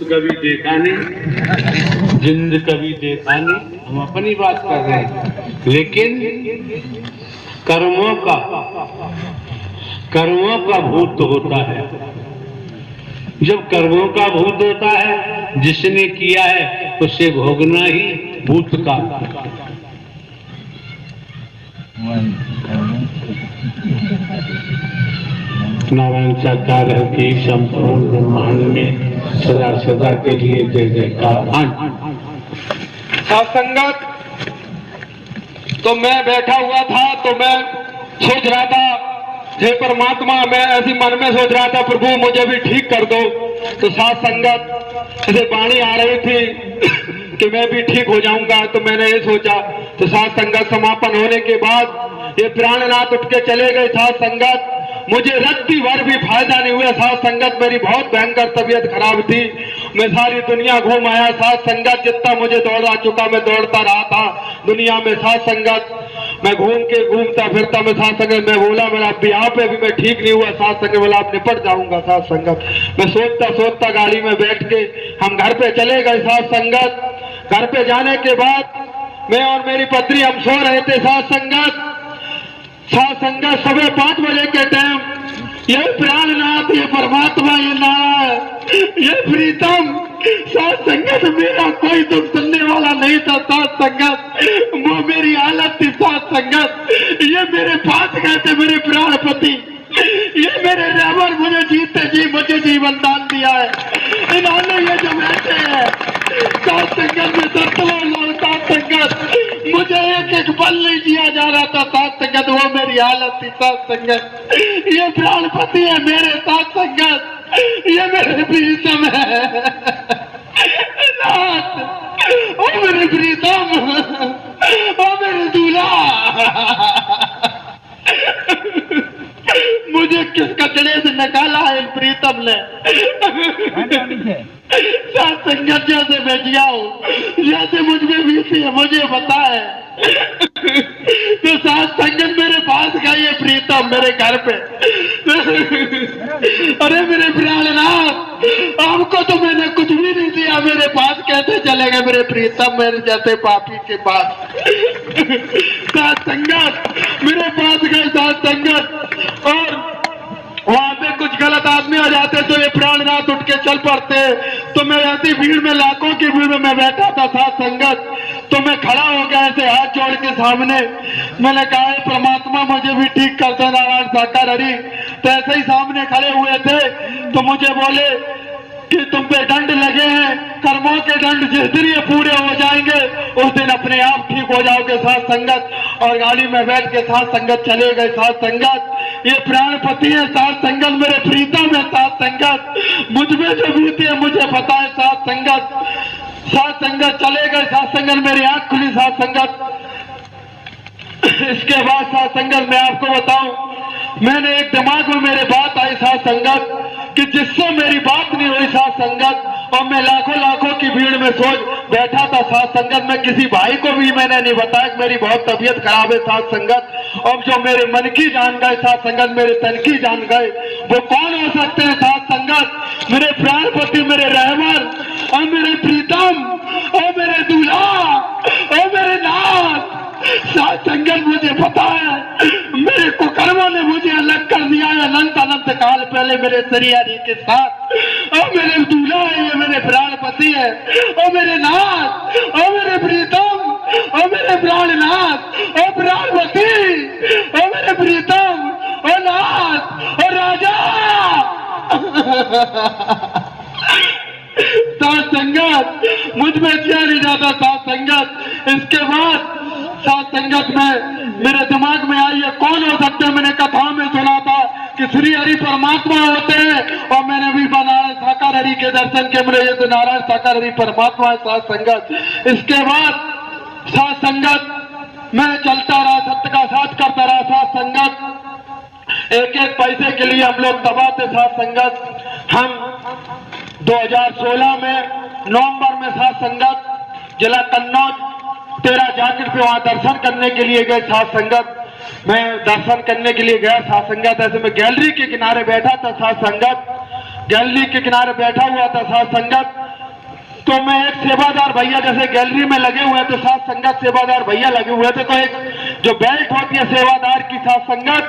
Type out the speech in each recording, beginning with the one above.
कभी देखा नहीं, जिंद कभी देखा नहीं। हम अपनी बात कर रहे हैं, लेकिन कर्मों का भूत होता है। जब कर्मों का भूत होता है, जिसने किया है उसे भोगना ही भूत का। नारायण सरकार की संपूर्ण ब्रह्मांड में सदा सदा के लिए जय जयकार। सत्संगत तो मैं बैठा हुआ था तो मैं सोच रहा था, हे परमात्मा, मैं ऐसी मन में सोच रहा था, प्रभु मुझे भी ठीक कर दो। तो साथ संगत ऐसे वाणी आ रही थी कि मैं भी ठीक हो जाऊंगा। तो मैंने ये सोचा, तो साथ संगत समापन होने के बाद ये प्राणनाथ उठ के चले गए। साथ संगत मुझे रत्ती भर भी फायदा नहीं हुआ। साथ संगत मेरी बहुत भयंकर तबीयत खराब थी। मैं सारी दुनिया घूम आया। साथ संगत जितना मुझे दौड़ा चुका, मैं दौड़ता रहा था दुनिया में। साथ संगत मैं घूमता फिरता मैं साथ संगत मैं बोला, मेरा अब यहाँ पे भी मैं ठीक नहीं हुआ। साथ संगत बोला, आप निपट जाऊंगा। साथ संगत मैं सोचता गाड़ी में बैठ के हम घर पे चले गए। साथ संगत घर पे जाने के बाद मैं और मेरी पत्नी हम सो रहे थे। साथ संगत सुबह 5 बजे के टाइम ये प्राणनाथ, ये परमात्मा, ये नारायण, ये प्रीतम, साथ संगत मेरा कोई दुख सुनने वाला नहीं था। साथ संगत वो मेरी हालत थी। साथ संगत ये मेरे पास गए थे, मेरे प्राणपति, ये मेरे रहबर, मुझे जीते जी मुझे जीवन दान दिया है इन्होंने। ये जो बैठे हैं साथ संगत में साथ संगत मुझे एक पल नहीं दिया जा रहा था। साथ संगत वो मेरी हालत थी। साथ संगत ये प्राणपति है मेरे। साथ संगत ये मेरे प्रीतम है नाथ, ओ मेरे प्रीतम, ओ मेरे दूल्हा। मुझे किस कचड़े से निकाला है प्रीतम ने। साथ संगत जैसे मैं जिया हूँ, जैसे मुझ में बीती है, मुझे पता है। तो साथ संगत मेरे पास गई है प्रीतम मेरे घर पे। अरे मेरे प्राणनाथ, आपको तो मैंने कुछ भी नहीं दिया, मेरे पास कैसे चले गए मेरे प्रीतम मेरे जैसे पापी के पास। साथ संगत मेरे पास गए। साथ संगत और वहां पे कुछ गलत आदमी आ जाते तो ये प्राणनाथ उठ के चल पड़ते। तो मैं ऐसी भीड़ में, लाखों की भीड़ में मैं बैठा था। साथ संगत तो मैं खड़ा हो गया ऐसे हाथ जोड़ के सामने। मैंने कहा, परमात्मा मुझे भी ठीक कर दो नारायण साकार हरि। तो ऐसे ही सामने खड़े हुए थे तो मुझे बोले कि तुम पे दंड लगे हैं, कर्मों के दंड जिस दिन ये पूरे हो जाएंगे उस दिन अपने आप ठीक हो जाओगे। साथ संगत और गाड़ी में बैठ के साथ संगत चले गए। साथ संगत ये प्राणपति है। साथ संगत मेरे प्रीतम है। साथ संगत मुझ में जो बीती है मुझे पता है। साथ संगत चले गए। साथ संगत मेरी आंख खुली। साथ संगत इसके बाद साथ संगत मैं आपको बताऊं, मैंने एक दिमाग में मेरे बात आई साथ संगत कि जिससे मेरी बात नहीं हुई। साथ संगत और मैं लाखों की भीड़ में सोच बैठा था। साथ संगत मैं किसी भाई को भी मैंने नहीं बताया कि मेरी बहुत तबीयत खराब है। साथ संगत अब जो मेरे मन की जान गए, साथ संगत मेरे तन की जान गए, वो कौन हो सकते हैं। साथ संगत मेरे प्राणपति, मेरे रहबर और मेरे प्रीतम और मेरे दूल्हा और मेरे नाथ। साथ संगत मुझे पता है, मेरे कुकर्मों ने मुझे अलग कर दिया है अनंत काल पहले मेरे शरीर के साथ। और मेरे दूल्हा है, ये मेरे प्राणपति है, और मेरे नाथ और मेरे प्रीतम और मेरे प्राणनाथ और प्राणपति और मेरे प्रीतम और नाथ और राजा। साथ संगत मुझ में चैन नहीं जाता। साथ संगत इसके बाद साथ संगत में मेरे दिमाग में आई है कौन हो सकते हैं। मैंने कथाओं में सुना था कि श्री हरि परमात्मा होते हैं और मैंने भी नारायण साकार हरि के दर्शन के मेरे ये तो नारायण साकार हरि परमात्मा है। साथ संगत इसके बाद साथ संगत मैं चलता रहा, सत्य का साथ करता रहा। साथ संगत एक पैसे के लिए हम लोग तबाह थे। साथ संगत हम 2016 में नवंबर में साथ संगत जिला कन्नौज तेरा जाकिर पे वहां दर्शन करने के लिए गए। साथ संगत मैं दर्शन करने के लिए गया। साथ संगत ऐसे मैं गैलरी के किनारे बैठा था। साथ संगत गैलरी के किनारे बैठा हुआ था साथ संगत। तो मैं एक सेवादार भैया, जैसे गैलरी में लगे हुए तो साथ संगत सेवादार भैया लगे हुए थे, तो एक जो बेल्ट होती है सेवादार की साथ संगत,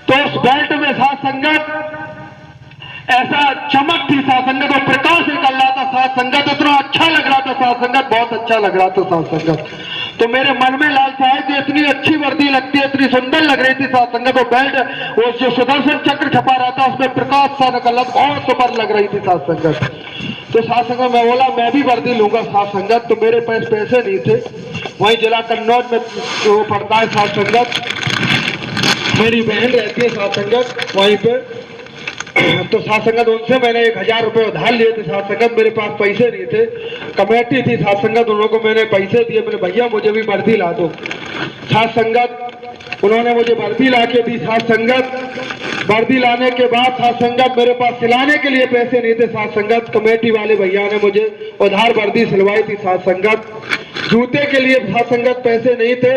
तो उस बेल्ट में साथ संगत ऐसा चमक थी साथ संगत, और प्रकाश निकल रहा था साथ संगत, इतना अच्छा लग रहा था साथ संगत, बहुत अच्छा लग रहा था साथ संगत। तो मेरे मन में लालसा है कि इतनी अच्छी वर्दी लगती है, इतनी सुंदर लग रही थी साथ संगत, और बेल्ट वो जो सुदर्शन चक्र छपा रहा था उसमें प्रकाश सा निकल रहा, बहुत सुपर लग रही थी साथ संगत। तो साथ संगत मैं बोला मैं भी वर्दी लूंगा साथ संगत। तो मेरे पास पैसे नहीं थे, वहीं जिला कन्नौज में वो पड़ता है साथ संगत, मेरी बहन रहती है साथ संगत वहीं पे। तो साथ संगत उनसे मैंने 1000 रुपए उधार लिए थे साथ संगत, मेरे पास पैसे नहीं थे, कमेटी थी साथ संगत, उन लोगों को मैंने पैसे दिए, मैंने भैया मुझे भी वर्दी ला दो साथ संगत। उन्होंने मुझे वर्दी ला के दी साथ संगत। वर्दी लाने के बाद साथ संगत मेरे पास सिलाने के लिए पैसे नहीं थे साथ संगत, कमेटी वाले भैया ने मुझे उधार वर्दी सिलवाई थी साथ संगत। जूते के लिए साथ संगत पैसे नहीं थे,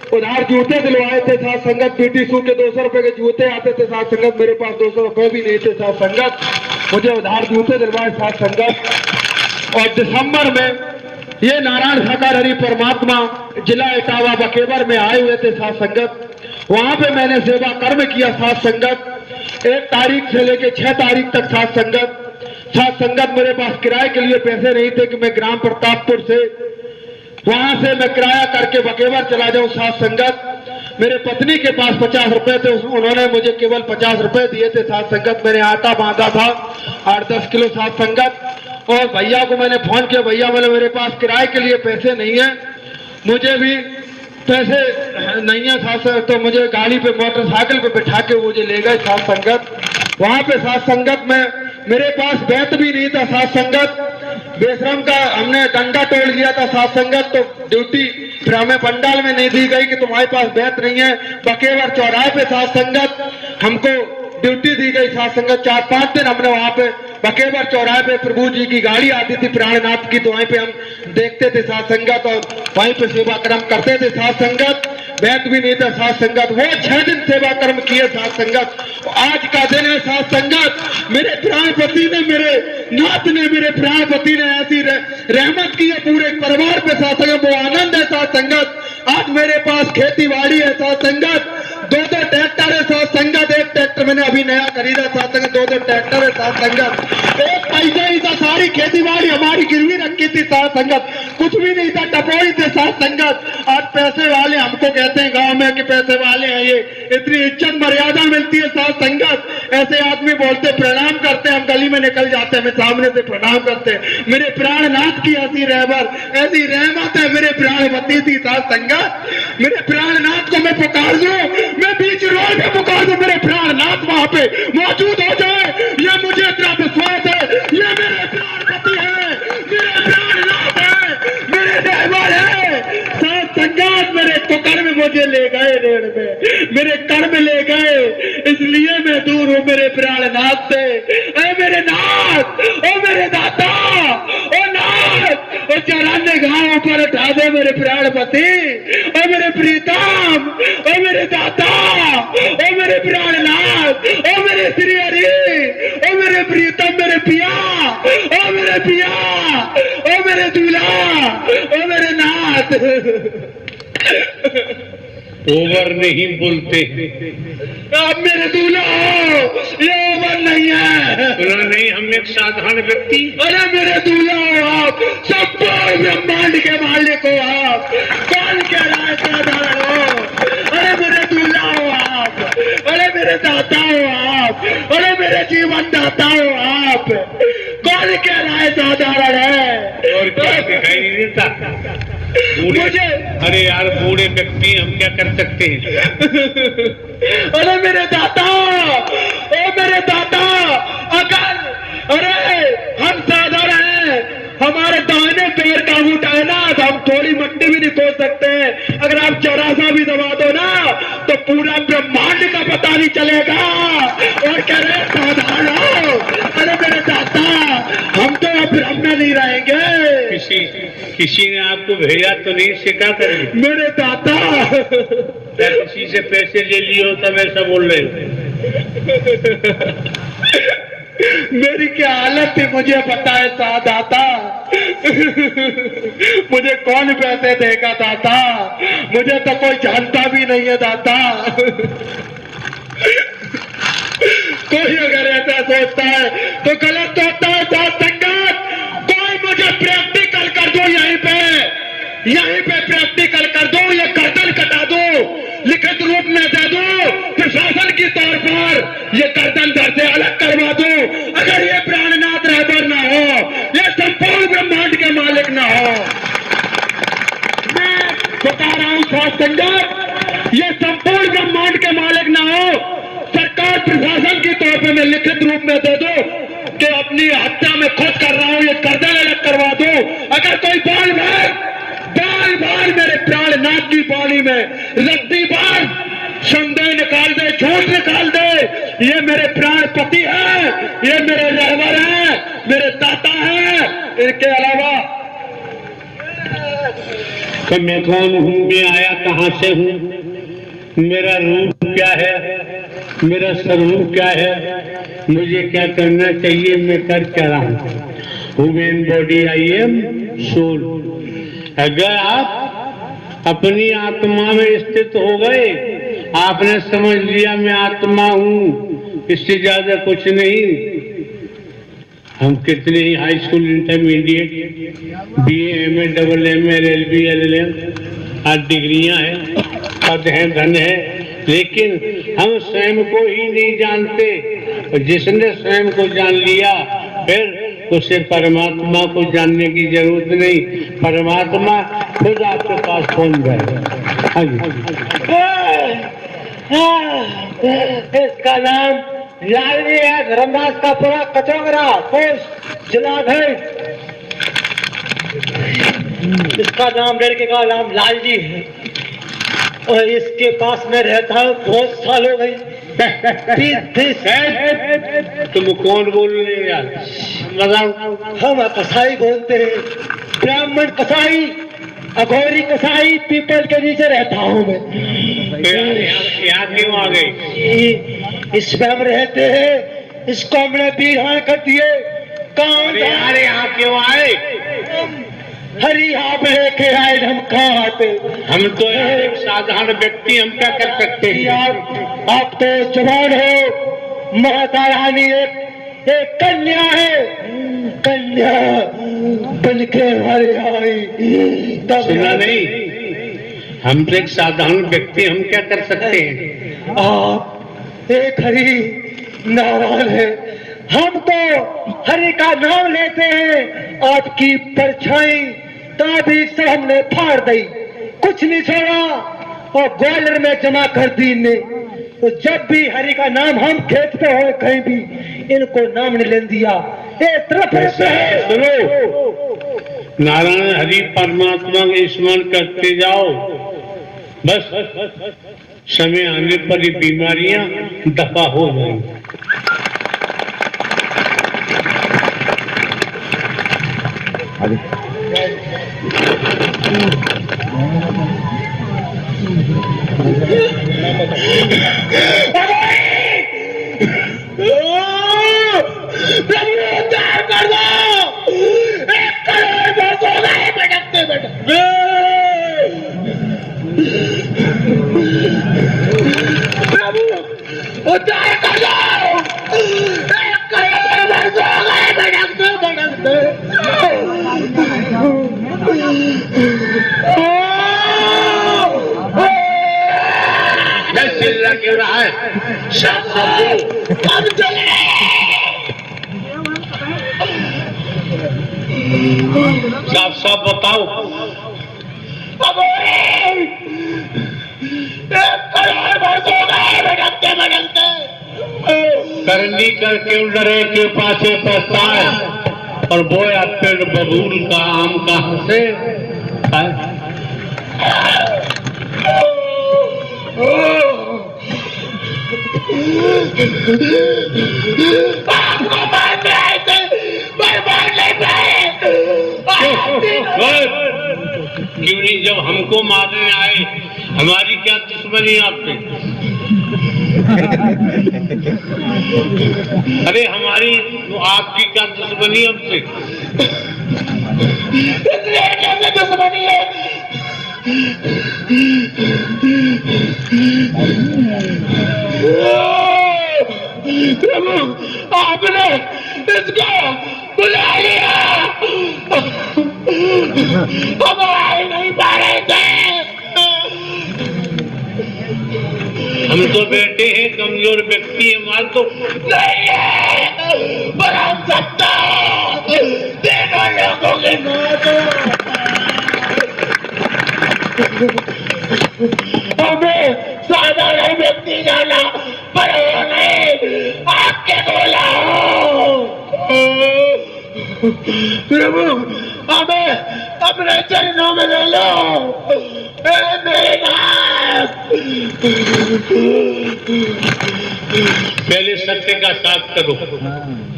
उधार जूते दिलवाए थे साथ संगत, पीटी शू के 200 रुपए के जूते आते थे साथ संगत, मेरे पास 200 रुपए भी नहीं थे साथ संगत, मुझे उधार जूते दिलवाए साथ संगत। और दिसंबर में ये नारायण साकार हरि परमात्मा जिला इटावा बकेवर में आए हुए थे साथ संगत, वहां पे मैंने सेवा कर्म किया साथ संगत, 1 तारीख से लेके 6 तारीख तक साथ संगत। मेरे पास किराए के लिए पैसे नहीं थे कि मैं ग्राम प्रतापपुर से वहां से मैं किराया करके बकेवर चला जाऊं साथ संगत। मेरे पत्नी के पास 50 रुपए थे, उन्होंने मुझे केवल 50 रुपए दिए थे साथ संगत। मैंने आटा बांधा था 8-10 किलो साथ संगत, और भैया को मैंने फोन किया, भैया बोले मेरे पास किराए के लिए पैसे नहीं है, मुझे भी पैसे नहीं है साथ संगत। तो मुझे गाड़ी पे मोटरसाइकिल पे बिठा के मुझे ले गए साथ संगत। वहां पे साथ संगत में मेरे पास बैत भी नहीं था साथ संगत, बेशरम का हमने डंडा तोड़ लिया था साथ संगत, तो ड्यूटी फिर हमें पंडाल में नहीं दी गई कि तुम्हारे पास बैत नहीं है। बकेवर चौराहे पे साथ संगत हमको ड्यूटी दी गई साथ संगत, 4-5 दिन हमने वहां पे बकेवर चौराहे पे प्रभु जी की गाड़ी आती थी प्राणनाथ की, तो वहीं पे हम देखते थे साथ संगत, और वहीं पे सेवा कर्म करते थे साथ संगत। बैत भी नहीं था साथ संगत, वो 6 दिन सेवा कर्म किए साथ संगत। आज का दिन है साथ संगत, मेरे प्राणपति ने, मेरे नाथ ने, मेरे प्राणपति ने ऐसी रहमत की है पूरे परिवार पे साथ संगत, वो आनंद है साथ संगत। आज मेरे पास खेती बाड़ी है साथ संगत, 2-2 ट्रैक्टर है साथ संगत, 1 ट्रैक्टर मैंने अभी नया खरीदा साथ संगत, 2-2 ट्रैक्टर है साथ संगत। 1 पैसा ही था, सारी खेती बाड़ी हमारी गिरवी रखी थी साथ संगत, कुछ भी नहीं था, टपोरी थे साथ संगत। आज पैसे वाले हमको कहते हैं गांव में कि पैसे वाले हैं, ये इतनी इज्जत मर्यादा मिलती है साथ संगत। ऐसे आदमी बोलते प्रणाम करते, हम गली में निकल जाते हैं, हमें सामने से प्रणाम करते हैं। मेरे प्राणनाथ की ऐसी रहमत है, मेरे प्राणपति थी साथ संगत। मेरे प्राणनाथ को मैं पुकार दूं, मैं बीच रोड में पुकार दूं, मेरे प्राणनाथ वहां पे मौजूद हो जाए, ये मुझे इतना विश्वास है, ये मेरे प्राणपति है, मेरे प्राणनाथ है, मेरे देवर है साथ संगत। मेरे कुकर्म मुझे ले गए रेड़ में, मेरे कर्म ले गए, इसलिए मैं दूर हूं मेरे प्राणनाथ से। ऐ मेरे नाथ, ओ मेरे दाता, ओ नाथ, ओ चरण घाव पर उठा दे मेरे प्राणपति, ओ मेरे प्रीतम, ओ मेरे दाता, ओ मेरे प्राणनाथ, ओ मेरे श्री हरि, ओ मेरे प्रीतम, मेरे पिया, ओ मेरे पिया, ओ मेरे दूल्हा, ओ मेरे नाथ। ओवर नहीं बोलते, आप मेरे दूल्हा हो, ये ओवर नहीं है। नहीं, हम एक साधारण व्यक्ति। अरे मेरे दूल्हा हो आप, सब ब्रह्मांड के मालिक हो आप, कौन कह रहा है साधारण हो? अरे मेरे दूल्हा हो आप, अरे मेरे दाता हो आप, अरे मेरे जीवन दाता हो आप, कौन कह रहा है साधारण है? और क्या दिखाई नहीं देता? मुझे अरे यार बूढ़े व्यक्ति, हम क्या कर सकते हैं? अरे मेरे दाता, ओ मेरे दाता, अगर अरे हम साधारण हैं, हमारे दाहिने पैर का अंगूठा है ना, तो हम थोड़ी मट्टी भी नहीं खोल सकते हैं। अगर आप चौरासा भी दबा दो ना, तो पूरा ब्रह्मांड का पता नहीं चलेगा। और कह रहे साधारण हो, अरे मेरे दाता, हम तो अब ब्रह्म नहीं रहेंगे। किसी ने आपको भेजा तो नहीं, सिखा कर मेरे दाता, किसी से पैसे ले लिए हो तब ऐसा बोल रहे हो? मेरी क्या हालत थी मुझे बताए दाता। मुझे कौन पैसे देगा दाता, मुझे तो कोई जानता भी नहीं है दाता। कोई अगर ऐसा सोचता है तो गलत होता है साथ संगत। कोई मुझे प्रैक्टिकल कर दो, यहीं पे प्रैक्टिकल कर दो, ये गर्दन कटा दो, लिखित रूप में दे दो, प्रशासन के तौर पर ये गर्दन दर से अलग करवा दो। अगर ये प्राणनाथ रहबर ना हो, ये संपूर्ण ब्रह्मांड के मालिक ना हो, मैं बता रहा हूं साथ संगत, ये संपूर्ण ब्रह्मांड के मालिक ना हो, सरकार प्रशासन के तौर पर मैं लिखित रूप में दे दो कि अपनी हत्या में खुद कर रहा हूं, ये गर्दन अलग करवा दो। अगर कोई बाल बाल मेरे प्राणनाथ की बाली में रद्दी बाल संदेह निकाल दे, झूठ निकाल दे, ये मेरे प्राणपति है, ये मेरे रहबर है, मेरे दाता है। इनके अलावा कि मैं कौन हूँ, मैं आया कहाँ से हूँ, मेरा रूप क्या है, मेरा स्वरूप क्या है, मुझे क्या करना चाहिए, मैं कर क्या रहा हूँ। Human body I am soul. अगर आप अपनी आत्मा में स्थित हो गए, आपने समझ लिया मैं आत्मा हूँ, इससे ज्यादा कुछ नहीं। हम कितने ही high school, intermediate, BA, MA, double MA, LLB, LLM 8 डिग्रियां हैं, पद है, धन है, लेकिन हम स्वयं को ही नहीं जानते। जिसने स्वयं को जान लिया फिर उसे परमात्मा को जानने की जरूरत नहीं, परमात्मा खुद आपके पास पहुंच जाएगा। हाँ जी। इसका नाम लालजी है, धर्मदास का पूरा कचौरा, पोस्ट जलाधर। इसका नाम, लड़के का नाम लालजी है और इसके पास में रहता हूँ बहुत साल हो गई। तुम कौन बोल रहे हो यार, बताओ। हम कसाई बोलते हैं, ब्राह्मण कसाई, अघोरी कसाई, पीपल के नीचे रहता हूँ मैं। यहाँ क्यों आ गए? इसमें हम रहते हैं, इसको हमने बिहार कर दिए। कौन यार यहाँ क्यों आए? हरी आप लेके आए, हम कहाँ आते? हम तो यार एक साधारण व्यक्ति, हम क्या कर सकते हैं? आप तो जवान हो, माता रानी एक कन्या है, कन्या बनके हमारे आई। सुना नहीं, हम तो एक साधारण व्यक्ति, हम क्या कर सकते हैं? आप एक हरी नारायण है, हम तो हरि का नाम लेते हैं। आपकी परछाई ताबी सब हमने फाड़ दी, कुछ नहीं छोड़ा और ग्वालियर में जमा कर दी ने। तो जब भी हरि का नाम हम खेतते हो कहीं भी, इनको नाम नहीं ले दिया। एक तरफ है, सुनो, नारायण हरि परमात्मा के स्मरण करते जाओ, बस समय आने पर ये बीमारियां दफा हो जाएंगी। प्रभु उद्धार कर दो, 1 करोड़ वर्ष हो गए भटकते भटकते। प्रभु उद्धार कर दो, 1 करोड़ वर्ष हो गए भटकते भटकते। चिल्ला क्यों रहा है? साफ साफ बताओ। करनी कर क्यों डरे के पासे पछताए, और बोया पेड़ बबूल का आम कहां से खाए? आपको मारने आए थे, पर मार नहीं पाए। क्यों नहीं? जब हमको मारने आए हमारी क्या दुश्मनी आपसे? अरे हमारी आपकी क्या दुश्मनी हमसे? कैसे दुश्मनी है? प्रभु, आपने इसको बुला लिया। हम आ नहीं पा रहे थे। हम तो बैठे हैं, कमजोर व्यक्ति है, मार तो नहीं है, पर हम सकता तीनों लोगों की मौत हो। हमें साधारण व्यक्ति जाना पर वो नहीं, आपके बोला हो। प्रभु, हमें अपने चरणों में ले लो। मेरे नाथ, पहले सत्य का साथ करो।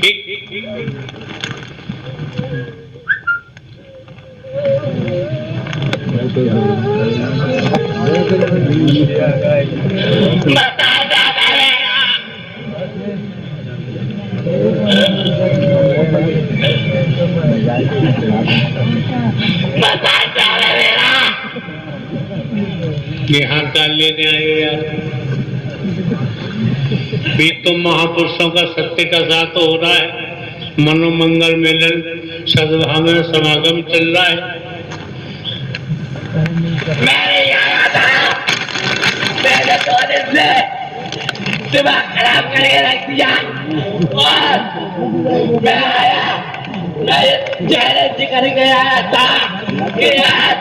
ठीक ये हाथ डाल लेने आए यार। ये तो महापुरुषों का सत्य का साथ हो रहा है। मनोमंगल मेलन सद्भावना समागम चल रहा है। मैंने आया था, मैंने तो से दिमाग खराब करके रख दिया और मैं आया, मैं चैलेंज करके आया था कि आज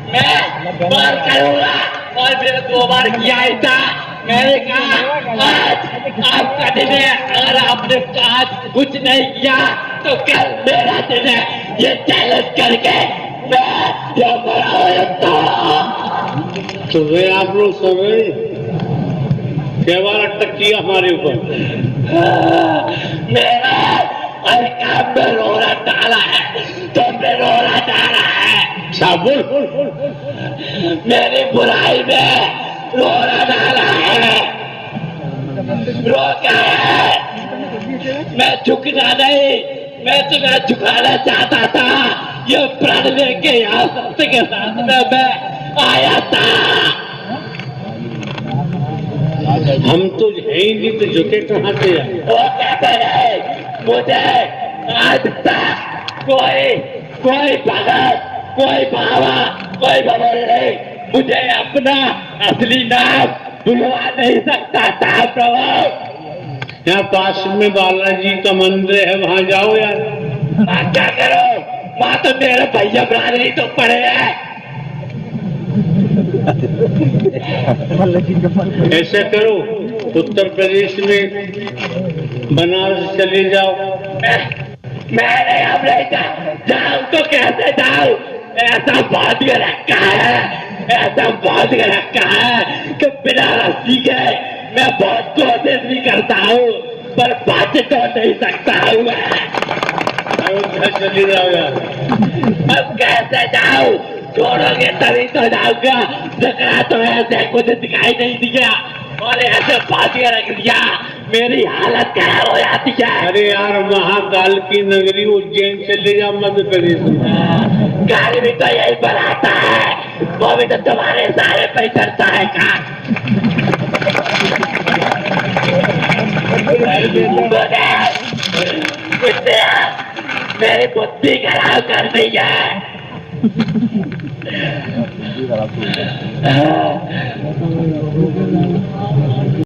मैं बार करूंगा और फिर 2 बार किया ही था। मैंने कहा आज आपका दिन है, अगर आपने आज कुछ नहीं किया तो कल मेरा दिन है। ये चैलेंज करके मैं ये बड़ा हो जाता। तो वे आप लोग सब केवल अटक किया हमारे ऊपर। मेरा हर काम में रोना डाला है, तुमने रोना डाला है। साबुन मेरी बुराई में रोना डाला है, रोका है। मैं झुकना नहीं, मैं तुम्हें झुकाना चाहता था। ये प्रण लेके यहाँ सत्य के साथ में मैं आया था। हम तो है ही नहीं, तो झुके कहाँ से यार? वो कहते हैं मुझे आज तक कोई भगत, कोई बाबा, कोई भगवान नहीं मुझे अपना असली नाम बुलवा नहीं सकता था। प्रभु, यहाँ पास में बालाजी का मंदिर है, वहाँ जाओ यार। वहाँ क्या करो? वहाँ तो मेरे भैया बरादरी तो पड़े हैं। ऐसे करो, उत्तर प्रदेश में बनारस चले जाओ। मैं नहीं, अब नहीं जाऊँ तो कैसे जाऊँ? ऐसा बांध के रखा है, ऐसा बांध के रखा है कि बिना रस्सी के मैं बहुत कोशिश भी करता हूँ पर बात तो नहीं सकता हूँ। अयोध्या चले जाओ यार। अब कैसे जाऊँ? छोड़ोगे तभी तो जाऊंगा। झगड़ा तो ऐसे कुछ दिखाई नहीं दिया और ऐसे बांध के रख दिया, मेरी हालत खराब हो जाती है। अरे यार, महाकाल की नगरी उज्जैन चले जाओ, मध्य प्रदेश में। गाड़ी भी तो यही बनाता है, वो भी तो तुम्हारे सारे पे चलता है का। मेरी बुद्धि खराब कर दी है।